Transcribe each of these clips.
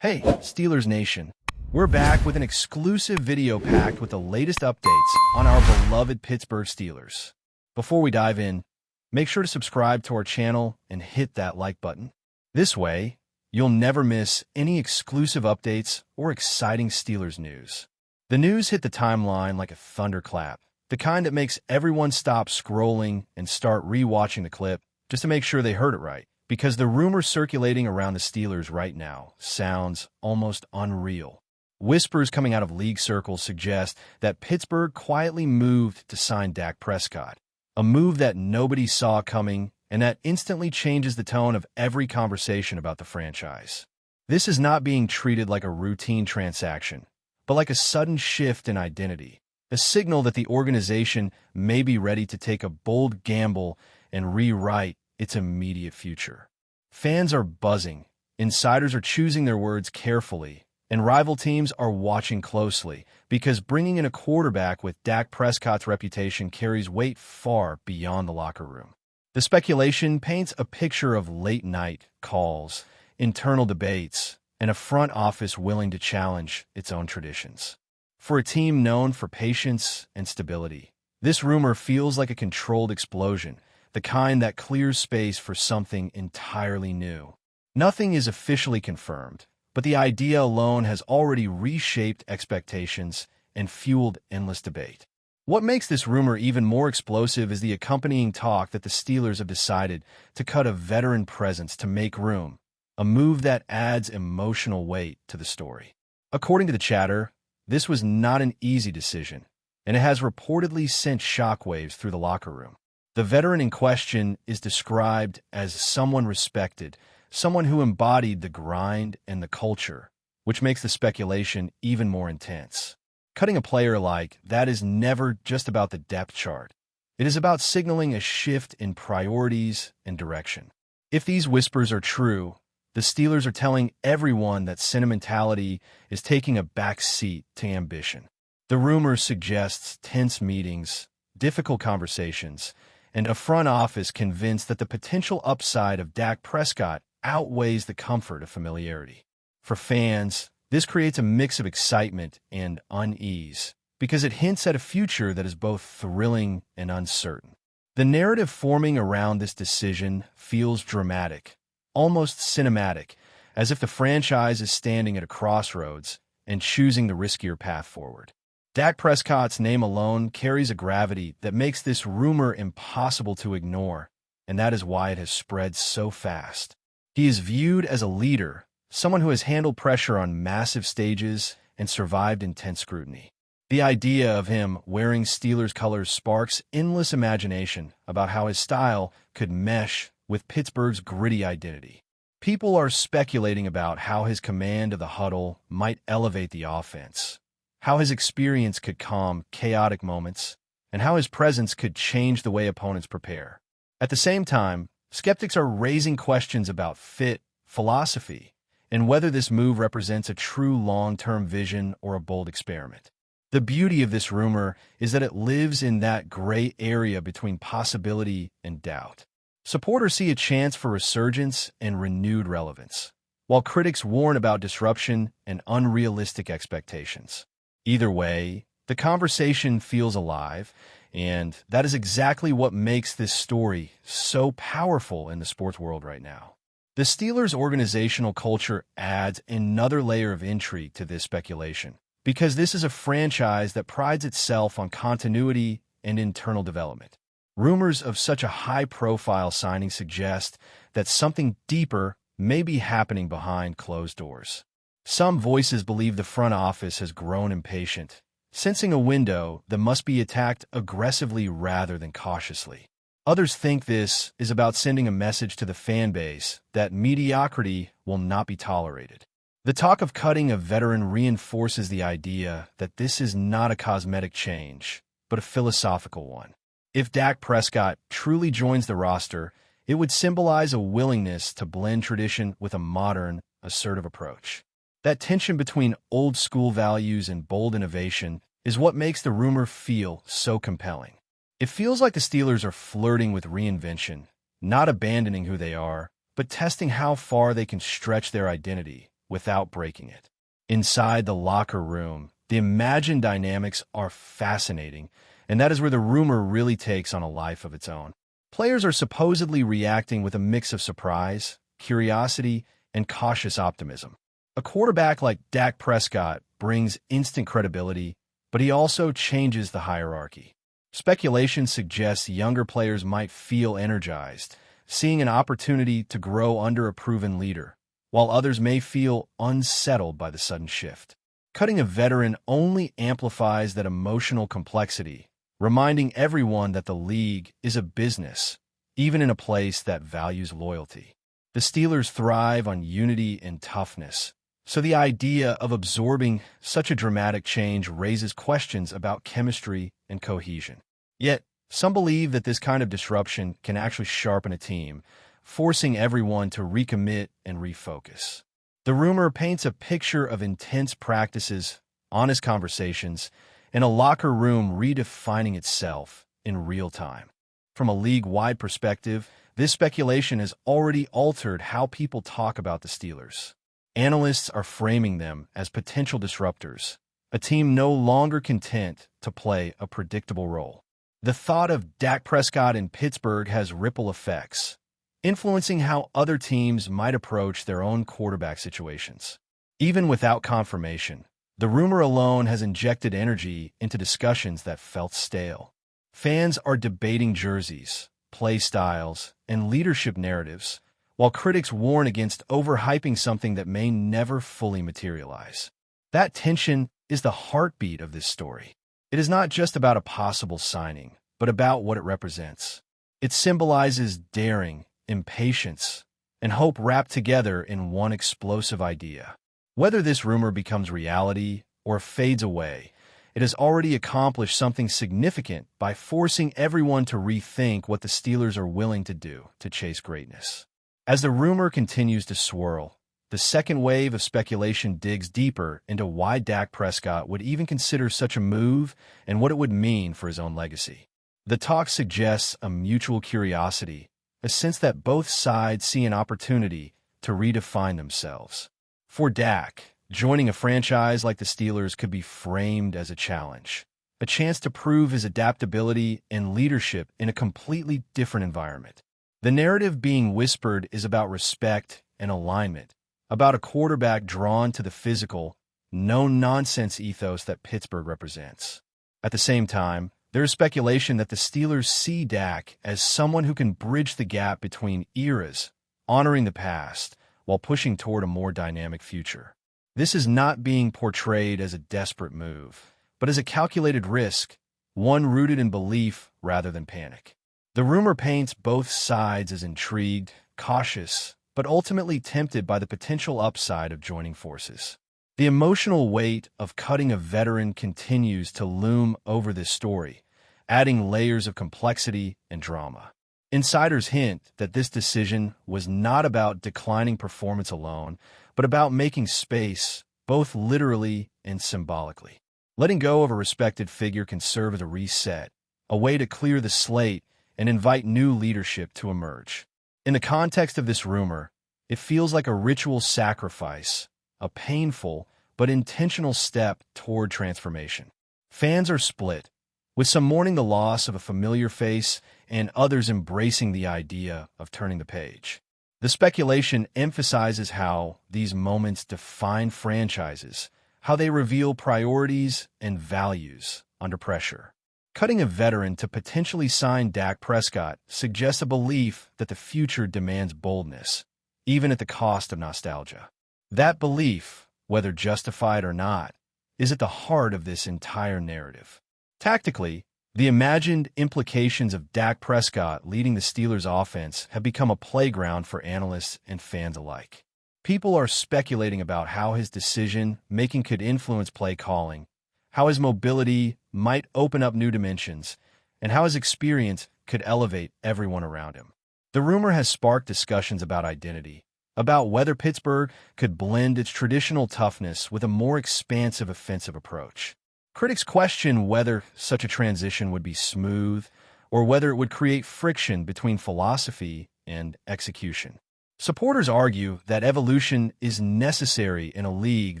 Hey, Steelers Nation. We're back with an exclusive video packed with the latest updates on our beloved Pittsburgh Steelers. Before we dive in, make sure to subscribe to our channel and hit that like button. This way, you'll never miss any exclusive updates or exciting Steelers news. The news hit the timeline like a thunderclap, the kind that makes everyone stop scrolling and start re-watching the clip just to make sure they heard it right. Because the rumor circulating around the Steelers right now sounds almost unreal. Whispers coming out of league circles suggest that Pittsburgh quietly moved to sign Dak Prescott, a move that nobody saw coming and that instantly changes the tone of every conversation about the franchise. This is not being treated like a routine transaction, but like a sudden shift in identity, a signal that the organization may be ready to take a bold gamble and rewrite its immediate future. Fans are buzzing, insiders are choosing their words carefully, and rival teams are watching closely because bringing in a quarterback with Dak Prescott's reputation carries weight far beyond the locker room. The speculation paints a picture of late-night calls, internal debates, and a front office willing to challenge its own traditions. For a team known for patience and stability, this rumor feels like a controlled explosion, the kind that clears space for something entirely new. Nothing is officially confirmed, but the idea alone has already reshaped expectations and fueled endless debate. What makes this rumor even more explosive is the accompanying talk that the Steelers have decided to cut a veteran presence to make room, a move that adds emotional weight to the story. According to the chatter, this was not an easy decision, and it has reportedly sent shockwaves through the locker room. The veteran in question is described as someone respected, someone who embodied the grind and the culture, which makes the speculation even more intense. Cutting a player like that is never just about the depth chart. It is about signaling a shift in priorities and direction. If these whispers are true, the Steelers are telling everyone that sentimentality is taking a back seat to ambition. The rumor suggests tense meetings, difficult conversations, and a front office convinced that the potential upside of Dak Prescott outweighs the comfort of familiarity. For fans, this creates a mix of excitement and unease, because it hints at a future that is both thrilling and uncertain. The narrative forming around this decision feels dramatic, almost cinematic, as if the franchise is standing at a crossroads and choosing the riskier path forward. Dak Prescott's name alone carries a gravity that makes this rumor impossible to ignore, and that is why it has spread so fast. He is viewed as a leader, someone who has handled pressure on massive stages and survived intense scrutiny. The idea of him wearing Steelers colors sparks endless imagination about how his style could mesh with Pittsburgh's gritty identity. People are speculating about how his command of the huddle might elevate the offense, how his experience could calm chaotic moments, and how his presence could change the way opponents prepare. At the same time, skeptics are raising questions about fit, philosophy, and whether this move represents a true long-term vision or a bold experiment. The beauty of this rumor is that it lives in that gray area between possibility and doubt. Supporters see a chance for resurgence and renewed relevance, while critics warn about disruption and unrealistic expectations. Either way, the conversation feels alive, and that is exactly what makes this story so powerful in the sports world right now. The Steelers' organizational culture adds another layer of intrigue to this speculation, because this is a franchise that prides itself on continuity and internal development. Rumors of such a high-profile signing suggest that something deeper may be happening behind closed doors. Some voices believe the front office has grown impatient, sensing a window that must be attacked aggressively rather than cautiously. Others think this is about sending a message to the fan base that mediocrity will not be tolerated. The talk of cutting a veteran reinforces the idea that this is not a cosmetic change, but a philosophical one. If Dak Prescott truly joins the roster, it would symbolize a willingness to blend tradition with a modern, assertive approach. That tension between old-school values and bold innovation is what makes the rumor feel so compelling. It feels like the Steelers are flirting with reinvention, not abandoning who they are, but testing how far they can stretch their identity without breaking it. Inside the locker room, the imagined dynamics are fascinating, and that is where the rumor really takes on a life of its own. Players are supposedly reacting with a mix of surprise, curiosity, and cautious optimism. A quarterback like Dak Prescott brings instant credibility, but he also changes the hierarchy. Speculation suggests younger players might feel energized, seeing an opportunity to grow under a proven leader, while others may feel unsettled by the sudden shift. Cutting a veteran only amplifies that emotional complexity, reminding everyone that the league is a business, even in a place that values loyalty. The Steelers thrive on unity and toughness, so the idea of absorbing such a dramatic change raises questions about chemistry and cohesion. Yet, some believe that this kind of disruption can actually sharpen a team, forcing everyone to recommit and refocus. The rumor paints a picture of intense practices, honest conversations, and a locker room redefining itself in real time. From a league-wide perspective, this speculation has already altered how people talk about the Steelers. Analysts are framing them as potential disruptors, a team no longer content to play a predictable role. The thought of Dak Prescott in Pittsburgh has ripple effects, influencing how other teams might approach their own quarterback situations. Even without confirmation, the rumor alone has injected energy into discussions that felt stale. Fans are debating jerseys, play styles, and leadership narratives, while critics warn against overhyping something that may never fully materialize. That tension is the heartbeat of this story. It is not just about a possible signing, but about what it represents. It symbolizes daring, impatience, and hope wrapped together in one explosive idea. Whether this rumor becomes reality or fades away, it has already accomplished something significant by forcing everyone to rethink what the Steelers are willing to do to chase greatness. As the rumor continues to swirl, the second wave of speculation digs deeper into why Dak Prescott would even consider such a move and what it would mean for his own legacy. The talk suggests a mutual curiosity, a sense that both sides see an opportunity to redefine themselves. For Dak, joining a franchise like the Steelers could be framed as a challenge, a chance to prove his adaptability and leadership in a completely different environment. The narrative being whispered is about respect and alignment, about a quarterback drawn to the physical, no-nonsense ethos that Pittsburgh represents. At the same time, there is speculation that the Steelers see Dak as someone who can bridge the gap between eras, honoring the past, while pushing toward a more dynamic future. This is not being portrayed as a desperate move, but as a calculated risk, one rooted in belief rather than panic. The rumor paints both sides as intrigued, cautious, but ultimately tempted by the potential upside of joining forces. The emotional weight of cutting a veteran continues to loom over this story, adding layers of complexity and drama. Insiders hint that this decision was not about declining performance alone, but about making space, both literally and symbolically. Letting go of a respected figure can serve as a reset, a way to clear the slate and invite new leadership to emerge. In the context of this rumor, it feels like a ritual sacrifice, a painful but intentional step toward transformation. Fans are split, with some mourning the loss of a familiar face and others embracing the idea of turning the page. The speculation emphasizes how these moments define franchises, how they reveal priorities and values under pressure. Cutting a veteran to potentially sign Dak Prescott suggests a belief that the future demands boldness, even at the cost of nostalgia. That belief, whether justified or not, is at the heart of this entire narrative. Tactically, the imagined implications of Dak Prescott leading the Steelers' offense have become a playground for analysts and fans alike. People are speculating about how his decision-making could influence play calling, how his mobility might open up new dimensions, and how his experience could elevate everyone around him. The rumor has sparked discussions about identity, about whether Pittsburgh could blend its traditional toughness with a more expansive offensive approach. Critics question whether such a transition would be smooth or whether it would create friction between philosophy and execution. Supporters argue that evolution is necessary in a league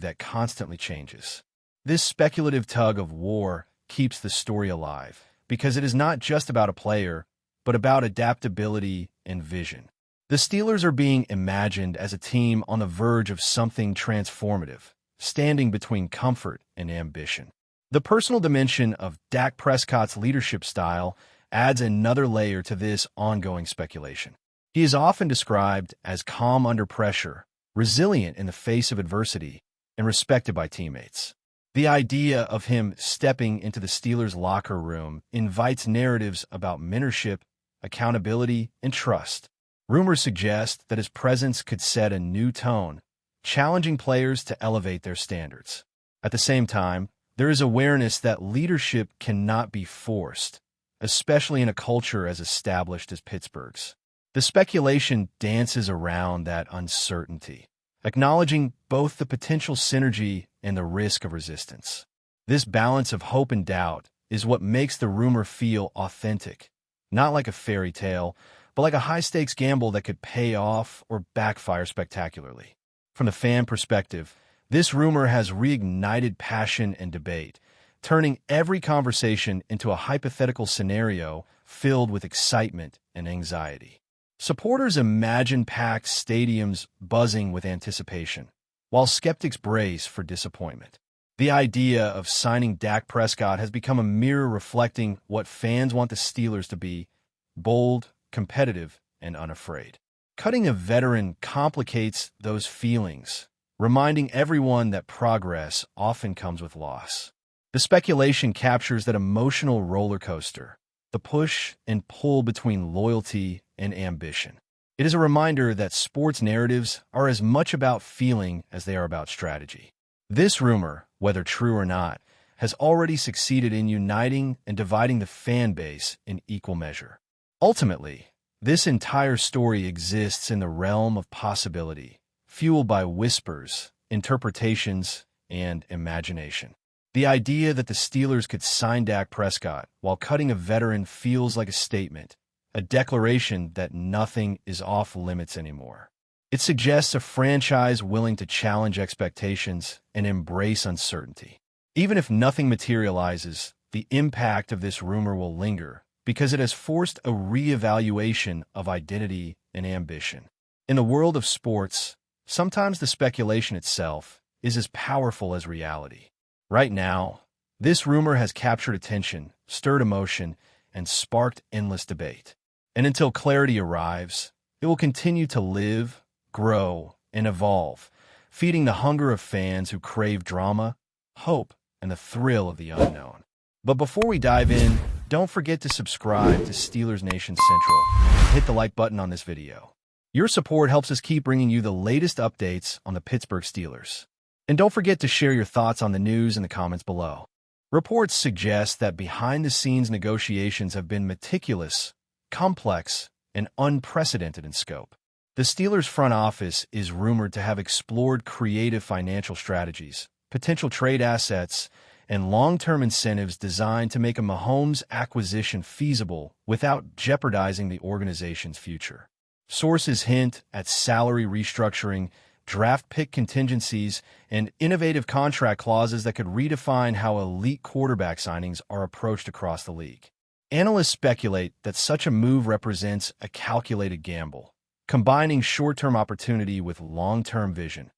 that constantly changes. This speculative tug of war keeps the story alive because it is not just about a player, but about adaptability and vision. The Steelers are being imagined as a team on the verge of something transformative, standing between comfort and ambition. The personal dimension of Dak Prescott's leadership style adds another layer to this ongoing speculation. He is often described as calm under pressure, resilient in the face of adversity, and respected by teammates. The idea of him stepping into the Steelers' locker room invites narratives about mentorship, accountability, and trust. Rumors suggest that his presence could set a new tone, challenging players to elevate their standards. At the same time, there is awareness that leadership cannot be forced, especially in a culture as established as Pittsburgh's. The speculation dances around that uncertainty, acknowledging both the potential synergy and the risk of resistance. This balance of hope and doubt is what makes the rumor feel authentic, not like a fairy tale, but like a high-stakes gamble that could pay off or backfire spectacularly. From the fan perspective, this rumor has reignited passion and debate, turning every conversation into a hypothetical scenario filled with excitement and anxiety. Supporters imagine packed stadiums buzzing with anticipation, while skeptics brace for disappointment. The idea of signing Dak Prescott has become a mirror reflecting what fans want the Steelers to be: bold, competitive, and unafraid. Cutting a veteran complicates those feelings, reminding everyone that progress often comes with loss. The speculation captures that emotional roller coaster, the push and pull between loyalty and ambition. It is a reminder that sports narratives are as much about feeling as they are about strategy. This rumor, whether true or not, has already succeeded in uniting and dividing the fan base in equal measure. Ultimately, this entire story exists in the realm of possibility, fueled by whispers, interpretations, and imagination. The idea that the Steelers could sign Dak Prescott while cutting a veteran feels like a statement, a declaration that nothing is off limits anymore. It suggests a franchise willing to challenge expectations and embrace uncertainty. Even if nothing materializes, the impact of this rumor will linger because it has forced a reevaluation of identity and ambition. In the world of sports, sometimes the speculation itself is as powerful as reality. Right now, this rumor has captured attention, stirred emotion, and sparked endless debate. And until clarity arrives, it will continue to live, grow, and evolve, feeding the hunger of fans who crave drama, hope, and the thrill of the unknown. But before we dive in, don't forget to subscribe to Steelers Nation Central and hit the like button on this video. Your support helps us keep bringing you the latest updates on the Pittsburgh Steelers. And don't forget to share your thoughts on the news in the comments below. Reports suggest that behind-the-scenes negotiations have been meticulous, complex, and unprecedented in scope. The Steelers' front office is rumored to have explored creative financial strategies, potential trade assets, and long-term incentives designed to make a Mahomes acquisition feasible without jeopardizing the organization's future. Sources hint at salary restructuring, draft pick contingencies, and innovative contract clauses that could redefine how elite quarterback signings are approached across the league. Analysts speculate that such a move represents a calculated gamble, combining short-term opportunity with long-term vision,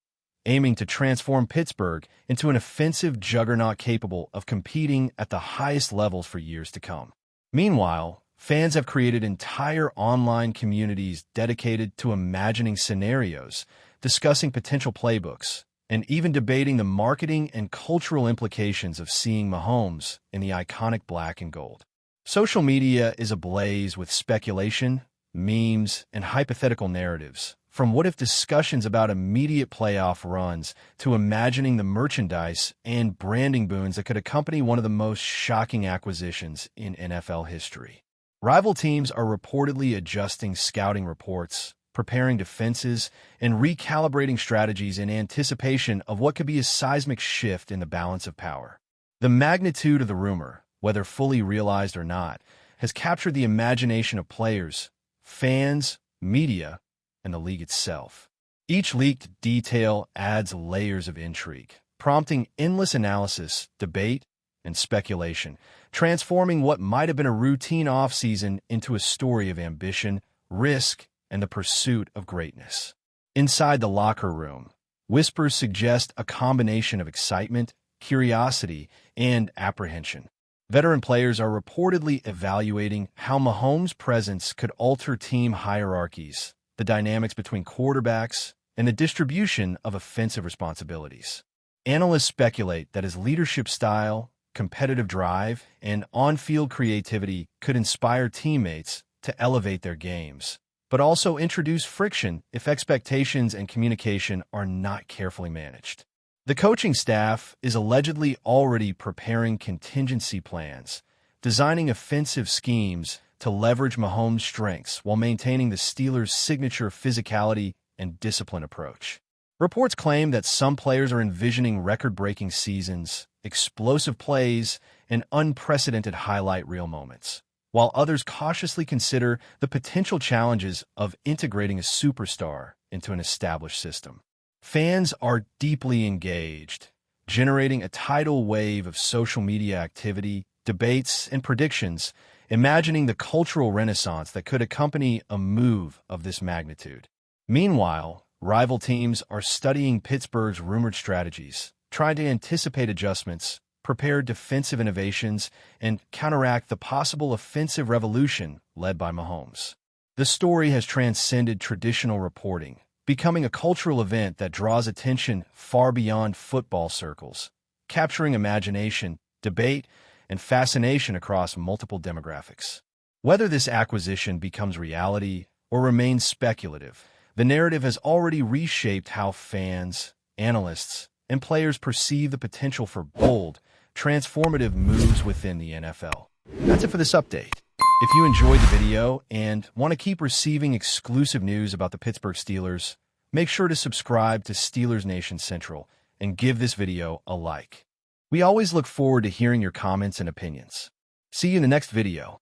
aiming to transform Pittsburgh into an offensive juggernaut capable of competing at the highest levels for years to come. Meanwhile, fans have created entire online communities dedicated to imagining scenarios, discussing potential playbooks, and even debating the marketing and cultural implications of seeing Mahomes in the iconic black and gold. Social media is ablaze with speculation, memes, and hypothetical narratives, from what-if discussions about immediate playoff runs to imagining the merchandise and branding boons that could accompany one of the most shocking acquisitions in NFL history. Rival teams are reportedly adjusting scouting reports, preparing defenses, and recalibrating strategies in anticipation of what could be a seismic shift in the balance of power. The magnitude of the rumor, whether fully realized or not, has captured the imagination of players, fans, media, and the league itself. Each leaked detail adds layers of intrigue, prompting endless analysis, debate, and speculation, transforming what might have been a routine offseason into a story of ambition, risk, and the pursuit of greatness. Inside the locker room, whispers suggest a combination of excitement, curiosity, and apprehension. Veteran players are reportedly evaluating how Mahomes' presence could alter team hierarchies, the dynamics between quarterbacks, and the distribution of offensive responsibilities. Analysts speculate that his leadership style, competitive drive, and on-field creativity could inspire teammates to elevate their games, but also introduce friction if expectations and communication are not carefully managed. The coaching staff is allegedly already preparing contingency plans, designing offensive schemes to leverage Mahomes' strengths while maintaining the Steelers' signature physicality and discipline approach. Reports claim that some players are envisioning record-breaking seasons, explosive plays, and unprecedented highlight reel moments, while others cautiously consider the potential challenges of integrating a superstar into an established system. Fans are deeply engaged, generating a tidal wave of social media activity, debates, and predictions, imagining the cultural renaissance that could accompany a move of this magnitude. Meanwhile, rival teams are studying Pittsburgh's rumored strategies, trying to anticipate adjustments, prepare defensive innovations, and counteract the possible offensive revolution led by Mahomes. The story has transcended traditional reporting, becoming a cultural event that draws attention far beyond football circles, capturing imagination, debate, and fascination across multiple demographics. Whether this acquisition becomes reality or remains speculative, the narrative has already reshaped how fans, analysts, and players perceive the potential for bold, transformative moves within the NFL. That's it for this update. If you enjoyed the video and want to keep receiving exclusive news about the Pittsburgh Steelers, make sure to subscribe to Steelers Nation Central and give this video a like. We always look forward to hearing your comments and opinions. See you in the next video.